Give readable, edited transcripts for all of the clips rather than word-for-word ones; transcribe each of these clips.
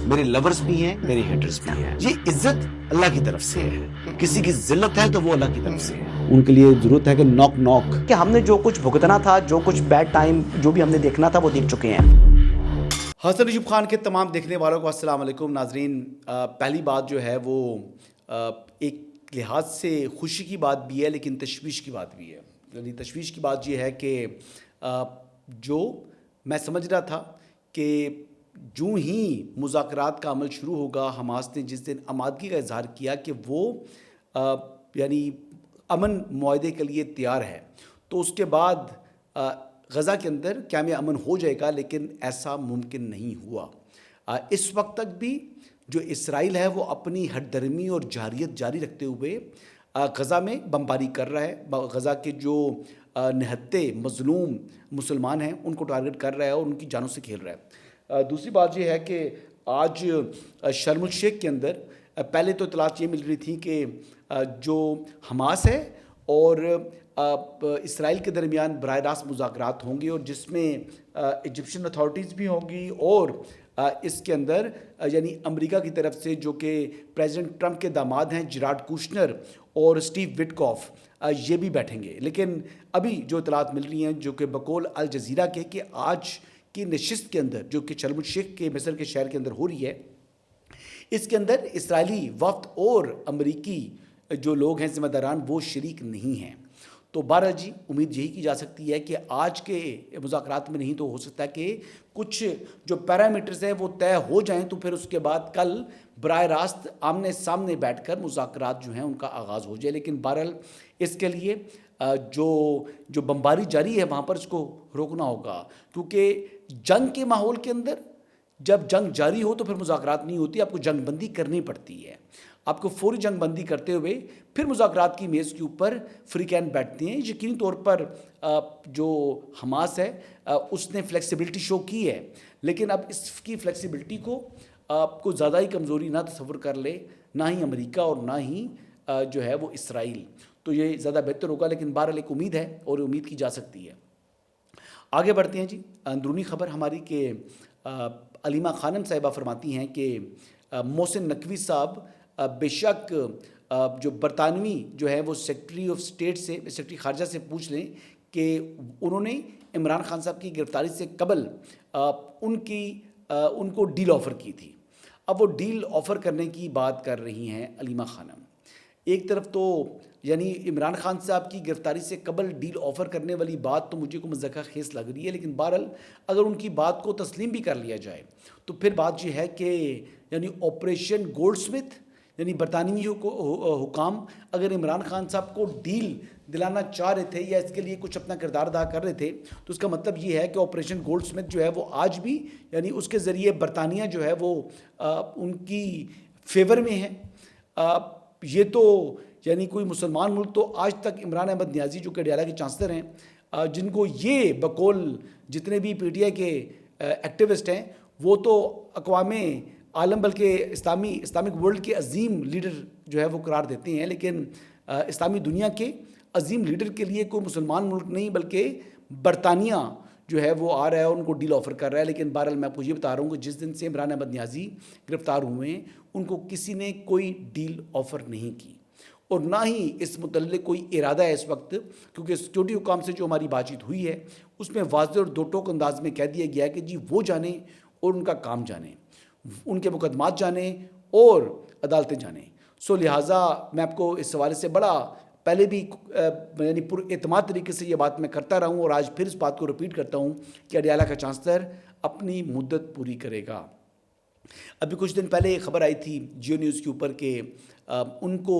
میرے لورز بھی ہیں، میرے ہیٹرز بھی ہیں. یہ عزت اللہ کی طرف سے ہے. کسی کی ذلت ہے تو وہ اللہ کی طرف سے ہے. ان کے لیے ضرورت ہے کہ نوک نوک کہ ہم نے جو کچھ بھگتنا تھا، جو کچھ بیڈ ٹائم جو بھی ہم نے دیکھنا تھا وہ دیکھ چکے ہیں. حسن ایوب خان کے تمام دیکھنے والوں کو السلام علیکم. ناظرین، پہلی بات جو ہے وہ ایک لحاظ سے خوشی کی بات بھی ہے لیکن تشویش کی بات بھی ہے. یعنی تشویش کی بات یہ ہے کہ جو میں سمجھ رہا تھا کہ جو ہی مذاکرات کا عمل شروع ہوگا، حماس نے جس دن آمادگی کا اظہار کیا کہ وہ یعنی امن معاہدے کے لیے تیار ہے، تو اس کے بعد غزہ کے اندر قیام امن ہو جائے گا، لیکن ایسا ممکن نہیں ہوا. اس وقت تک بھی جو اسرائیل ہے وہ اپنی ہٹ درمی اور جارحیت جاری رکھتے ہوئے غزہ میں بمباری کر رہا ہے. غزہ کے جو نہتے مظلوم مسلمان ہیں ان کو ٹارگٹ کر رہا ہے اور ان کی جانوں سے کھیل رہا ہے. دوسری بات یہ ہے کہ آج شرم الشیخ کے اندر پہلے تو اطلاعات یہ مل رہی تھی کہ جو حماس ہے اور اسرائیل کے درمیان براہ راست مذاکرات ہوں گے، اور جس میں ایجپشن اتھارٹیز بھی ہوں گی، اور اس کے اندر یعنی امریکہ کی طرف سے جو کہ پریزیڈنٹ ٹرمپ کے داماد ہیں جیرارڈ کوشنر اور اسٹیو وٹکوف، یہ بھی بیٹھیں گے. لیکن ابھی جو اطلاعات مل رہی ہیں جو کہ بقول الجزیرہ کے کہ آج کی نشست کے اندر جو کہ شرم الشیخ کے مصر کے شہر کے اندر ہو رہی ہے، اس کے اندر اسرائیلی وفد اور امریکی جو لوگ ہیں ذمہ داران وہ شریک نہیں ہیں. تو بہرحال جی امید یہی کی جا سکتی ہے کہ آج کے مذاکرات میں نہیں تو ہو سکتا ہے کہ کچھ جو پیرامیٹرز ہیں وہ طے ہو جائیں، تو پھر اس کے بعد کل براہ راست آمنے سامنے بیٹھ کر مذاکرات جو ہیں ان کا آغاز ہو جائے. لیکن بہرحال اس کے لیے جو بمباری جاری ہے وہاں پر اس کو روکنا ہوگا، کیونکہ جنگ کے ماحول کے اندر جب جنگ جاری ہو تو پھر مذاکرات نہیں ہوتی، آپ کو جنگ بندی کرنی پڑتی ہے. آپ کو فوری جنگ بندی کرتے ہوئے پھر مذاکرات کی میز کے اوپر فریقین بیٹھتے ہیں. یقینی طور پر جو حماس ہے اس نے فلیکسیبلٹی شو کی ہے، لیکن اب اس کی فلیکسیبلٹی کو آپ کو زیادہ ہی کمزوری نہ تصور کر لے، نہ ہی امریکہ اور نہ ہی جو ہے وہ اسرائیل، تو یہ زیادہ بہتر ہوگا. لیکن بہرحال ایک امید ہے اور امید کی جا سکتی ہے. آگے بڑھتے ہیں جی. اندرونی خبر ہماری کہ علیمہ خانم صاحبہ فرماتی ہیں کہ محسن نقوی صاحب بے شک جو برطانوی جو ہے وہ سیکرٹری آف اسٹیٹ سے، سیکرٹری خارجہ سے پوچھ لیں کہ انہوں نے عمران خان صاحب کی گرفتاری سے قبل ان کو ڈیل آفر کی تھی. اب وہ ڈیل آفر کرنے کی بات کر رہی ہیں علیمہ خانم. ایک طرف تو یعنی عمران خان صاحب کی گرفتاری سے قبل ڈیل آفر کرنے والی بات تو مجھے کو مضحکہ خیز لگ رہی ہے، لیکن بہرحال اگر ان کی بات کو تسلیم بھی کر لیا جائے تو پھر بات یہ ہے کہ یعنی آپریشن گولڈ سمتھ یعنی برطانوی حکام اگر عمران خان صاحب کو ڈیل دلانا چاہ رہے تھے یا اس کے لیے کچھ اپنا کردار ادا کر رہے تھے، تو اس کا مطلب یہ ہے کہ آپریشن گولڈ سمتھ جو ہے وہ آج بھی یعنی اس کے ذریعے برطانیہ جو ہے وہ ان کی فیور میں ہے. یہ تو یعنی کوئی مسلمان ملک تو آج تک عمران احمد نیازی جو کہ اڈیالہ کے چانسلر ہیں، جن کو یہ بقول جتنے بھی پی ٹی آئی کے ایکٹیوسٹ ہیں وہ تو اقوام عالم بلکہ اسلامک ورلڈ کے عظیم لیڈر جو ہے وہ قرار دیتے ہیں، لیکن اسلامی دنیا کے عظیم لیڈر کے لیے کوئی مسلمان ملک نہیں بلکہ برطانیہ جو ہے وہ آ رہا ہے اور ان کو ڈیل آفر کر رہا ہے. لیکن بہرحال میں آپ کو یہ بتا رہا ہوں کہ جس دن سے عمران احمد نیازی گرفتار ہوئے ہیں ان کو کسی نے کوئی ڈیل آفر نہیں کی، اور نہ ہی اس متعلق کوئی ارادہ ہے اس وقت، کیونکہ سیکورٹی حکام سے جو ہماری بات چیت ہوئی ہے اس میں واضح اور دو ٹوک انداز میں کہہ دیا گیا ہے کہ جی وہ جانیں اور ان کا کام جانیں، ان کے مقدمات جانیں اور عدالتیں جانیں. سو لہٰذا میں آپ کو اس حوالے سے بڑا پہلے بھی یعنی پر اعتماد طریقے سے یہ بات میں کرتا رہا ہوں اور آج پھر اس بات کو رپیٹ کرتا ہوں کہ اڈیالہ کا چانسلر اپنی مدت پوری کرے گا. ابھی کچھ دن پہلے ایک خبر آئی تھی جیو نیوز کے اوپر کہ ان کو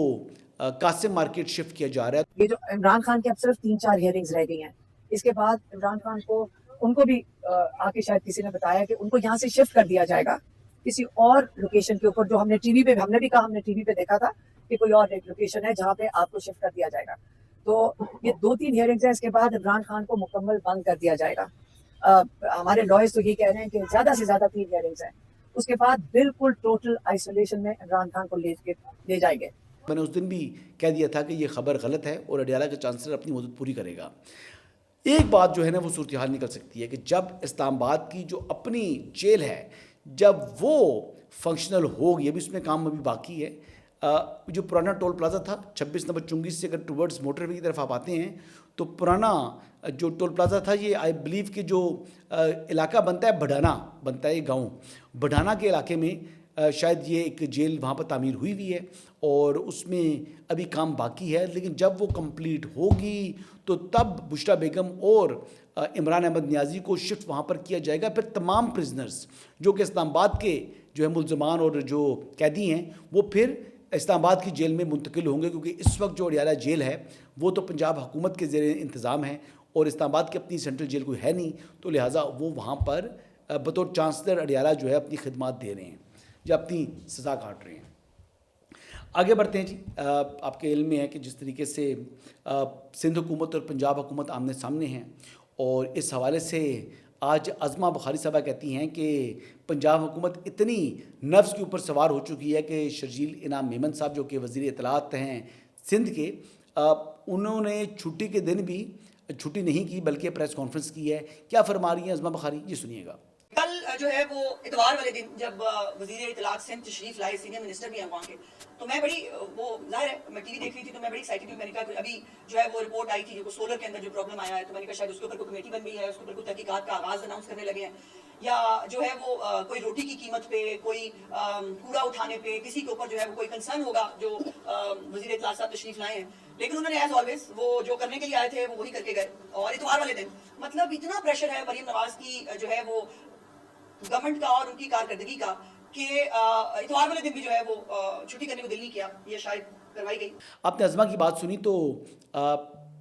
قاسم مارکیٹ شفٹ کیا جا رہا ہے. یہ جو عمران خان کے اب صرف 3-4 ہیئرنگز رہ گئی ہیں، اس کے بعد عمران خان کو ان کو بھی آ کے شاید کسی نے بتایا کہ ان کو یہاں سے شفٹ کر دیا جائے گا کسی اور لوکیشن کے اوپر، جو ہم نے ٹی وی پہ ہم نے بھی کہا، ہم نے ٹی وی پہ دیکھا تھا کہ کوئی اور ایک لوکیشن ہے جہاں پہ آپ کو شفٹ کر دیا جائے گا. تو یہ 2-3 ہیئرنگز ہیں، اس کے بعد عمران خان کو مکمل بند کر دیا جائے گا. ہمارے لائرز تو یہ کہہ رہے ہیں کہ زیادہ سے زیادہ 3 ہیئرنگز ہیں، اس کے بعد بالکل ٹوٹل آئسولیشن میں عمران خان کو لے جائیں گے. میں نے اس دن بھی کہہ دیا تھا کہ یہ خبر غلط ہے اور اڈیالہ کا چانسلر اپنی مدت پوری کرے گا. ایک بات جو ہے نا وہ صورتحال نکل سکتی ہے کہ جب اسلام آباد کی جو اپنی جیل ہے جب وہ فنکشنل ہو گئی. ابھی اس میں کام ابھی باقی ہے. جو پرانا ٹول پلازا تھا 26 نمبر چنگی سے اگر ٹورڈز موٹر وے کی طرف آپ آتے ہیں تو پرانا جو ٹول پلازا تھا یہ آئی بلیو کہ جو علاقہ بنتا ہے بڑھانا بنتا ہے یہ گاؤں بڑھانا کے علاقے میں شاید یہ ایک جیل وہاں پر تعمیر ہوئی ہے اور اس میں ابھی کام باقی ہے. لیکن جب وہ کمپلیٹ ہوگی تو تب بشرا بیگم اور عمران احمد نیازی کو شفٹ وہاں پر کیا جائے گا. پھر تمام پرزنرز جو کہ اسلام آباد کے جو ہے ملزمان اور جو قیدی ہیں وہ پھر اسلام آباد کی جیل میں منتقل ہوں گے, کیونکہ اس وقت جو اڈیالہ جیل ہے وہ تو پنجاب حکومت کے زیر انتظام ہے اور اسلام آباد کی اپنی سینٹرل جیل کوئی ہے نہیں, تو لہٰذا وہ وہاں پر بطور چانسلر اڈیالہ جو ہے اپنی خدمات دے رہے ہیں یا اپنی سزا کاٹ رہے ہیں. آگے بڑھتے ہیں جی. آپ کے علم میں ہے کہ جس طریقے سے سندھ حکومت اور پنجاب حکومت آمنے سامنے ہیں اور اس حوالے سے آج عظمہ بخاری صاحبہ کہتی ہیں کہ پنجاب حکومت اتنی نفس کے اوپر سوار ہو چکی ہے کہ شرجیل انعام میمن صاحب جو کہ وزیر اطلاعات ہیں سندھ کے, انہوں نے چھٹی کے دن بھی چھٹی نہیں کی بلکہ پریس کانفرنس کی ہے. کیا فرما رہی ہیں عظمہ بخاری, یہ سنیے گا. کل جو ہے وہ اتوار والے دن جب وزیر اطلاعات سندھ تشریف لائے, سینئر منسٹر بھی ہیں وہاں کے, تو میں بڑی وہ ظاہر ہے میں ٹی وی دیکھ رہی تھی تو میں بڑی ایکسائٹڈ ہوئی. میں نے کہا ابھی جو ہے وہ رپورٹ آئی تھی جو سولر کے اندر جو پرابلم آیا ہے, تو میں نے کہا شاید اس کے اوپر کوئی کمیٹی بن گئی ہے, اس کے اوپر کوئی تحقیقات کا آغاز اناؤنس کرنے لگے ہیں, یا جو ہے وہ کوئی روٹی کی قیمت پہ, کوئی کوڑا اٹھانے پہ کسی کے اوپر جو ہے وہ کوئی کنسرن ہوگا جو وزیر اطلاعات صاحب تشریف لائے ہیں. لیکن انہوں نے ایز آلویز وہ جو کرنے کے لیے آئے تھے وہ وہی کر کے گئے. اور اتوار والے دن مطلب اتنا پریشر ہے مریم نواز کی جو ہے وہ گورنمنٹ کا اور ان کی کارکردگی کا کہ اتوار والے دن بھی جو ہے وہ چھٹی کرنے کو دل نہیں کیا, یہ شاید کروائی گئی. آپ نے عظمہ کی بات سنی تو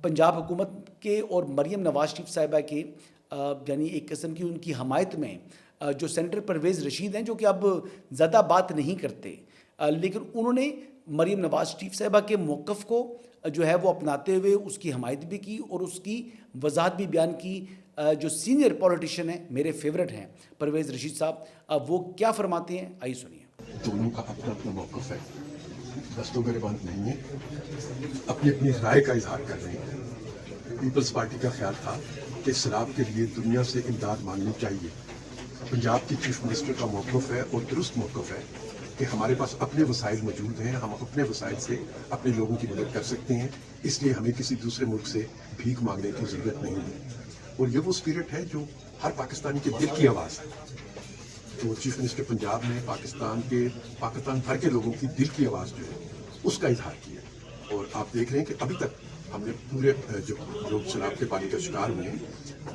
پنجاب حکومت کے اور مریم نواز شریف صاحبہ کے یعنی ایک قسم کی ان کی حمایت میں جو سینیٹر پرویز رشید ہیں جو کہ اب زیادہ بات نہیں کرتے, لیکن انہوں نے مریم نواز شریف صاحبہ کے موقف کو جو ہے وہ اپناتے ہوئے اس کی حمایت بھی کی اور اس کی وضاحت بھی بیان کی. جو سینئر پولیٹیشین ہیں میرے فیورٹ ہیں پرویز رشید صاحب, وہ کیا فرماتے ہیں آئیے سنیے. دونوں کا اپنا اپنا موقف ہے, دستوں گرے بند نہیں ہے, اپنی اپنی رائے کا اظہار کر رہے ہیں. پیپلز پارٹی کا خیال تھا کہ سیلاب کے لیے دنیا سے امداد مانگنی چاہیے. پنجاب کی چیف منسٹر کا موقف ہے اور درست موقف ہے کہ ہمارے پاس اپنے وسائل موجود ہیں, ہم اپنے وسائل سے اپنے لوگوں کی مدد کر سکتے ہیں, اس لیے ہمیں کسی دوسرے ملک سے بھیک مانگنے کی ضرورت نہیں ہے. اور یہ وہ اسپرٹ ہے جو ہر پاکستانی کے دل کی آواز ہے. تو چیف منسٹر پنجاب نے پاکستان بھر کے لوگوں کی دل کی آواز جو ہے اس کا اظہار کیا. اور آپ دیکھ رہے ہیں کہ ابھی تک ہم نے پورے جو لوگ سیلاب کے پانی کا شکار ہوئے ہیں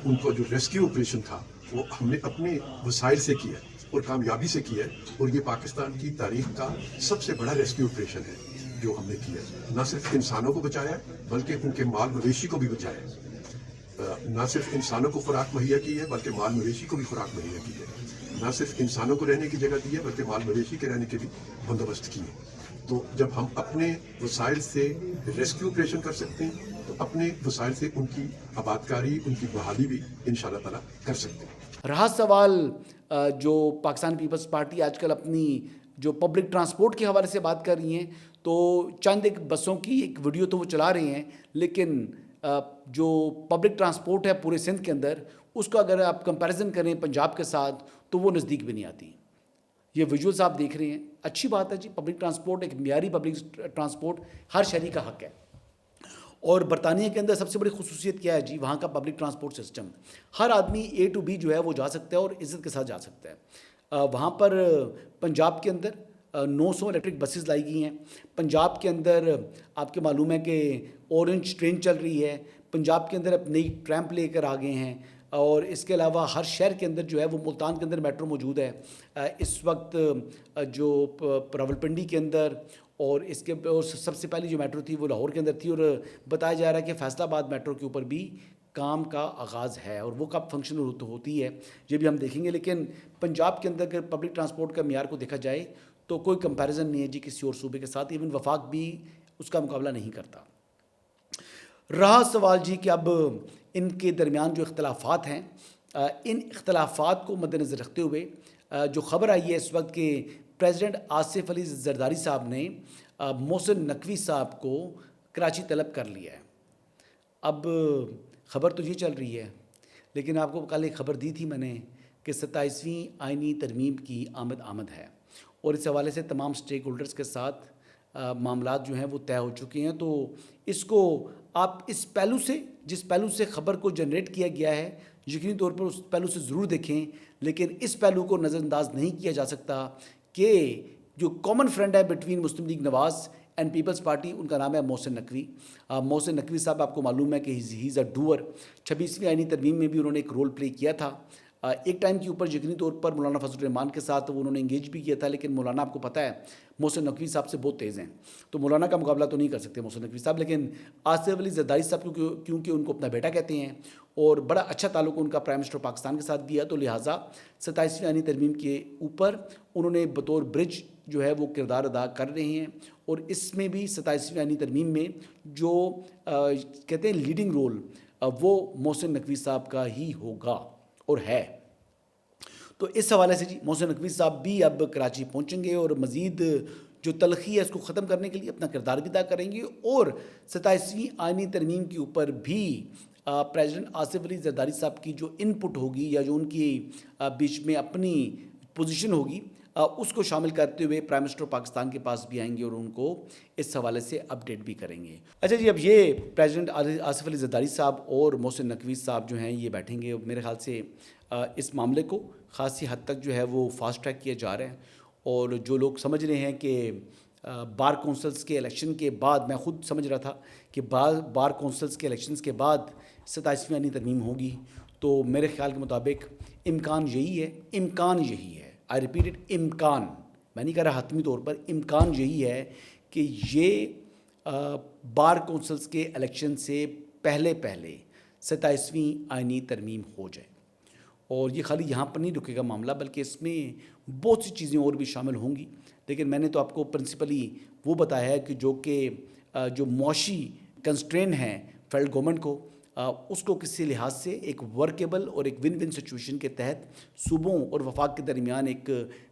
ان کو جو ریسکیو آپریشن تھا وہ ہم نے اپنے وسائل سے کیا اور کامیابی سے کیا ہے. اور یہ پاکستان کی تاریخ کا سب سے بڑا ریسکیو آپریشن ہے جو ہم نے کیا. نہ صرف انسانوں کو بچایا بلکہ ان کے مال مویشی کو بھی بچایا. نہ صرف انسانوں کو خوراک مہیا کی ہے بلکہ مال مویشی کو بھی خوراک مہیا کی ہے. نہ صرف انسانوں کو رہنے کی جگہ دی ہے بلکہ مال مویشی کے رہنے کے بھی بندوبست کیے. تو جب ہم اپنے وسائل سے ریسکیو آپریشن کر سکتے ہیں تو اپنے وسائل سے ان کی آبادکاری, ان کی بحالی بھی انشاءاللہ تعالیٰ کر سکتے ہیں. رہا سوال جو پاکستان پیپلز پارٹی آج کل اپنی جو پبلک ٹرانسپورٹ کے حوالے سے بات کر رہی ہیں, تو چند ایک بسوں کی ایک ویڈیو تو وہ چلا رہی ہیں, لیکن جو پبلک ٹرانسپورٹ ہے پورے سندھ کے اندر اس کو اگر آپ کمپیریزن کریں پنجاب کے ساتھ تو وہ نزدیک بھی نہیں آتی. یہ ویژولز آپ دیکھ رہے ہیں, اچھی بات ہے جی. پبلک ٹرانسپورٹ ایک معیاری پبلک ٹرانسپورٹ ہر شہری کا حق ہے. اور برطانیہ کے اندر سب سے بڑی خصوصیت کیا ہے جی, وہاں کا پبلک ٹرانسپورٹ سسٹم, ہر آدمی A to B جو ہے وہ جا سکتا ہے اور عزت کے ساتھ جا سکتا ہے. وہاں پر پنجاب کے اندر 900 الیکٹرک بسز لائی گئی ہیں. پنجاب کے اندر آپ کے معلوم ہے کہ اورنج ٹرین چل رہی ہے. پنجاب کے اندر اب نئی ٹرمپ لے کر آ گئے ہیں. اور اس کے علاوہ ہر شہر کے اندر جو ہے وہ ملتان کے اندر میٹرو موجود ہے اس وقت, جو راولپنڈی کے اندر, اور اس کے اور سب سے پہلی جو میٹرو تھی وہ لاہور کے اندر تھی, اور بتایا جا رہا ہے کہ فیصل آباد میٹرو کے اوپر بھی کام کا آغاز ہے, اور وہ کب فنکشنل ہوتی ہے یہ بھی ہم دیکھیں گے. لیکن پنجاب کے اندر اگر پبلک ٹرانسپورٹ کا معیار کو دیکھا جائے تو کوئی کمپیریزن نہیں ہے جی کسی اور صوبے کے ساتھ. ایون وفاق بھی اس کا مقابلہ نہیں کرتا. رہا سوال جی کہ اب ان کے درمیان جو اختلافات ہیں, ان اختلافات کو مد نظر رکھتے ہوئے جو خبر آئی ہے اس وقت کہ پریزیڈنٹ آصف علی زرداری صاحب نے محسن نقوی صاحب کو کراچی طلب کر لیا ہے. اب خبر تو یہ چل رہی ہے, لیکن آپ کو کل ایک خبر دی تھی میں نے کہ 27ویں آئینی ترمیم کی آمد ہے, اور اس حوالے سے تمام اسٹیک ہولڈرز کے ساتھ معاملات جو ہیں وہ طے ہو چکے ہیں. تو اس کو آپ اس پہلو سے, جس پہلو سے خبر کو جنریٹ کیا گیا ہے, یقینی طور پر اس پہلو سے ضرور دیکھیں, لیکن اس پہلو کو نظر انداز نہیں کیا جا سکتا کہ جو کامن فرینڈ ہے بٹوین مسلم لیگ نواز اینڈ پیپلز پارٹی, ان کا نام ہے محسن نقوی. محسن نقوی صاحب آپ کو معلوم ہے کہ ہی از اے ڈوور. 26ویں آئینی ترمیم میں بھی انہوں نے ایک رول پلے کیا تھا. ایک ٹائم کے اوپر یقینی طور پر مولانا فضل الرحمان کے ساتھ انہوں نے انگیج بھی کیا تھا, لیکن مولانا آپ کو پتہ ہے محسن نقوی صاحب سے بہت تیز ہیں, تو مولانا کا مقابلہ تو نہیں کر سکتے محسن نقوی صاحب. لیکن آصف علی زرداری صاحب کیونکہ ان کو اپنا بیٹا کہتے ہیں اور بڑا اچھا تعلق ان کا پرائم منسٹر پاکستان کے ساتھ بھی ہے, تو لہٰذا 27ویں آئینی ترمیم کے اوپر انہوں نے بطور برج جو ہے وہ کردار ادا کر رہے ہیں. اور اس میں بھی 27ویں آئینی ترمیم میں جو کہتے ہیں لیڈنگ رول وہ محسن نقوی صاحب کا ہی ہوگا اور ہے. تو اس حوالے سے جی محسن نقوی صاحب بھی اب کراچی پہنچیں گے اور مزید جو تلخی ہے اس کو ختم کرنے کے لیے اپنا کردار بھی ادا کریں گے. اور 27ویں آئینی ترمیم کے اوپر بھی پریزیڈنٹ آصف علی زرداری صاحب کی جو ان پٹ ہوگی یا جو ان کی بیچ میں اپنی پوزیشن ہوگی اس کو شامل کرتے ہوئے پرائم منسٹر پاکستان کے پاس بھی آئیں گے اور ان کو اس حوالے سے اپڈیٹ بھی کریں گے. اچھا جی, اب یہ پریزیڈنٹ آصف علی زرداری صاحب اور محسن نقوی صاحب جو ہیں یہ بیٹھیں گے. میرے خیال سے اس معاملے کو خاصی حد تک جو ہے وہ فاسٹ ٹریک کیا جا رہا ہے, اور جو لوگ سمجھ رہے ہیں کہ بار کونسلز کے الیکشن کے بعد, میں خود سمجھ رہا تھا کہ بار کونسلز کے الیکشنز کے بعد 27ویں آئینی ترمیم ہوگی, تو میرے خیال کے مطابق امکان یہی ہے, آئی ریپیٹ اٹ, امکان, میں نہیں کہہ رہا حتمی طور پر, امکان یہی ہے کہ یہ بار کونسلز کے الیکشن سے پہلے 27ویں آئینی ترمیم ہو جائے. اور یہ خالی یہاں پر نہیں رکے گا معاملہ, بلکہ اس میں بہت سی چیزیں اور بھی شامل ہوں گی. لیکن میں نے تو آپ کو پرنسپلی وہ بتایا ہے کہ جو معاشی کنسٹرین ہیں فیڈرل گورنمنٹ کو, اس کو کسی لحاظ سے ایک ورکیبل اور ایک ون ون سچویشن کے تحت صوبوں اور وفاق کے درمیان ایک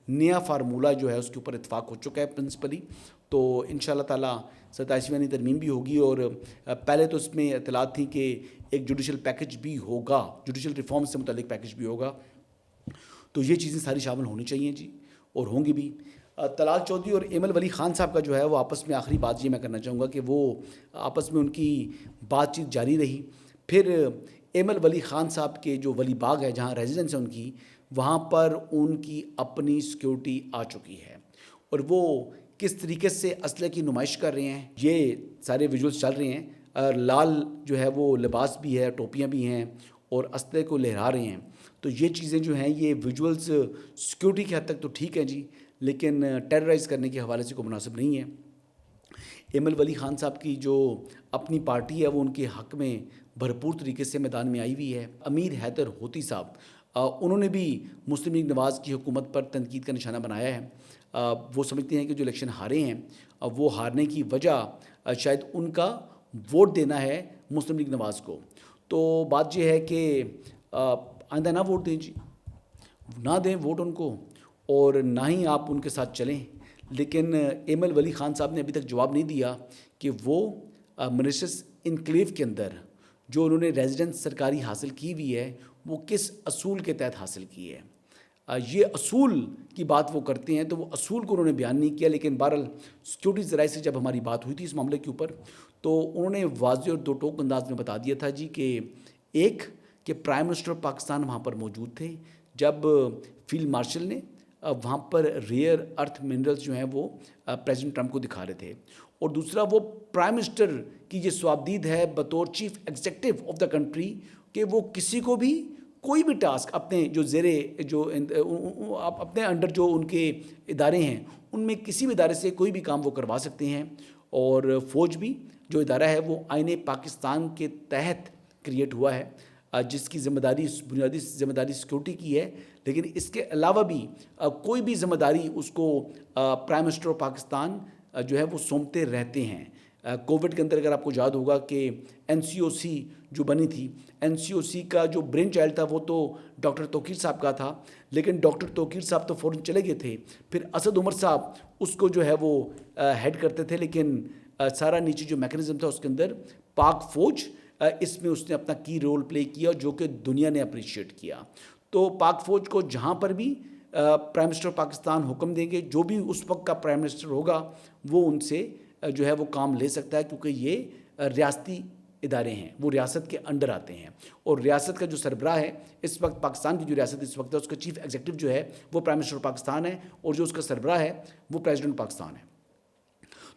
نیا فارمولہ جو ہے اس کے اوپر اتفاق ہو چکا ہے پرنسپلی. تو انشاءاللہ تعالیٰ 27ویں آئینی ترمیم بھی ہوگی, اور پہلے تو اس میں اطلاعات تھیں کہ ایک جوڈیشل پیکج بھی ہوگا, جوڈیشل ریفارم سے متعلق پیکج بھی ہوگا. تو یہ چیزیں ساری شامل ہونی چاہیے جی, اور ہوں گی بھی. طلال چودھری اور ایمل ولی خان صاحب کا جو ہے وہ آپس میں آخری بات یہ میں کرنا چاہوں گا کہ وہ آپس میں ان کی بات چیت جاری رہی. پھر ایمل ولی خان صاحب کے جو ولی باغ ہے جہاں ریزیڈنس ہے ان کی, وہاں پر ان کی اپنی سیکیورٹی آ چکی ہے, اور وہ کس طریقے سے اسلحے کی نمائش کر رہے ہیں یہ سارے ویژولز چل رہے ہیں. لال جو ہے وہ لباس بھی ہے, ٹوپیاں بھی ہیں, اور اسلحے کو لہرا رہے ہیں. تو یہ چیزیں جو ہیں یہ ویژولز سیکیورٹی کی حد تک تو ٹھیک ہیں جی, لیکن ٹیررائز کرنے کے حوالے سے کوئی مناسب نہیں ہے. ایمل ولی خان صاحب کی جو اپنی پارٹی ہے وہ ان کے حق میں بھرپور طریقے سے میدان میں آئی ہوئی ہے. امیر حیدر ہوتی صاحب انہوں نے بھی مسلم لیگ نواز کی حکومت پر تنقید کا نشانہ بنایا ہے. وہ سمجھتے ہیں کہ جو الیکشن ہارے ہیں وہ ہارنے کی وجہ شاید ان کا ووٹ دینا ہے مسلم لیگ نواز کو. تو بات یہ ہے کہ آئندہ نہ ووٹ دیں جی, نہ دیں ووٹ ان کو, اور نہ ہی آپ ان کے ساتھ چلیں. لیکن ایمل ولی خان صاحب نے ابھی تک جواب نہیں دیا کہ وہ مریشس انکلیو کے اندر جو انہوں نے ریزیڈنس سرکاری حاصل کی ہوئی ہے وہ کس اصول کے تحت حاصل کی ہے. یہ اصول کی بات وہ کرتے ہیں, تو وہ اصول کو انہوں نے بیان نہیں کیا. لیکن بہرحال سیکیورٹی ذرائع سے جب ہماری بات ہوئی تھی اس معاملے کے اوپر, تو انہوں نے واضح اور دو ٹوک انداز میں بتا دیا تھا جی کہ ایک کہ پرائم منسٹر پاکستان وہاں پر موجود تھے جب فیلڈ مارشل نے وہاں پر ریئر ارتھ منرلز جو ہیں وہ پریزیڈنٹ ٹرمپ کو دکھا رہے تھے, اور دوسرا وہ پرائم منسٹر کی یہ سوابدید ہے بطور chief executive of the country کہ وہ کسی کو بھی کوئی بھی ٹاسک اپنے جو اپنے انڈر جو ان کے ادارے ہیں ان میں کسی بھی ادارے سے کوئی بھی کام وہ کروا سکتے ہیں. اور فوج بھی جو ادارہ ہے وہ آئین پاکستان کے تحت کریٹ ہوا ہے, جس کی ذمہ داری بنیادی ذمہ داری سیکیورٹی کی ہے. لیکن اس کے علاوہ بھی کوئی بھی ذمہ داری اس کو پرائم منسٹر آف پاکستان جو ہے وہ سونپتے رہتے ہیں. کووڈ کے اندر اگر آپ کو یاد ہوگا کہ NCOC جو بنی تھی, NCOC کا جو برین چائلڈ تھا وہ تو ڈاکٹر توقیر صاحب کا تھا, لیکن ڈاکٹر توقیر صاحب تو فوراً چلے گئے تھے. پھر اسد عمر صاحب اس کو جو ہے وہ ہیڈ کرتے تھے, لیکن سارا نیچے جو میکنزم تھا اس کے اندر پاک فوج اس میں اس نے اپنا کی رول پلے کیا جو کہ دنیا نے اپریشیٹ کیا. تو پاک فوج کو جہاں پر بھی پرائم منسٹر پاکستان حکم دیں گے, جو بھی اس وقت کا پرائم منسٹر ہوگا وہ ان سے جو ہے وہ کام لے سکتا ہے, کیونکہ یہ ریاستی ادارے ہیں, وہ ریاست کے انڈر آتے ہیں, اور ریاست کا جو سربراہ ہے اس وقت, پاکستان کی جو ریاست اس وقت ہے, اس کا چیف ایگزیکٹو جو ہے وہ پرائم منسٹر پاکستان ہے, اور جو اس کا سربراہ ہے وہ پریزیڈنٹ پاکستان ہے.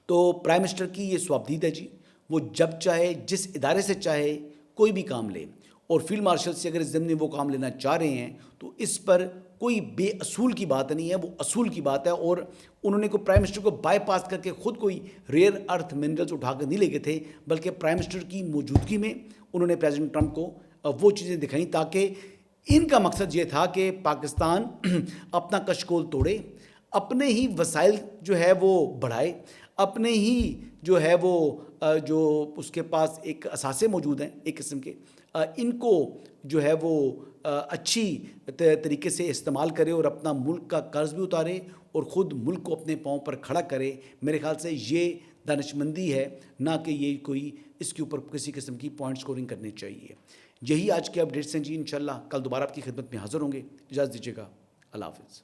تو پرائم منسٹر کی یہ صوابدید ہے جی, وہ جب چاہے جس ادارے سے چاہے کوئی بھی کام لے, اور فیلڈ مارشل سے اگر اس ضمن میں وہ کام لینا چاہ رہے ہیں تو اس پر کوئی بے اصول کی بات نہیں ہے, وہ اصول کی بات ہے. اور انہوں نے کوئی پرائم منسٹر کو بائی پاس کر کے خود کوئی ریئر ارتھ منرلز اٹھا کر نہیں لے گئے تھے, بلکہ پرائم منسٹر کی موجودگی میں انہوں نے پریزیڈنٹ ٹرمپ کو وہ چیزیں دکھائیں, تاکہ ان کا مقصد یہ تھا کہ پاکستان اپنا کشکول توڑے, اپنے ہی وسائل جو ہے وہ بڑھائے, اپنے ہی جو ہے وہ جو اس کے پاس ایک اثاثے موجود ہیں ایک قسم کے, ان کو جو ہے وہ اچھی طریقے سے استعمال کرے, اور اپنا ملک کا قرض بھی اتارے, اور خود ملک کو اپنے پاؤں پر کھڑا کرے. میرے خیال سے یہ دانشمندی ہے, نہ کہ یہ کوئی اس کے اوپر کسی قسم کی پوائنٹ سکورنگ کرنی چاہیے. یہی آج کے اپڈیٹس ہیں جی. انشاءاللہ کل دوبارہ آپ کی خدمت میں حاضر ہوں گے. اجازت دیجیے گا. اللہ حافظ.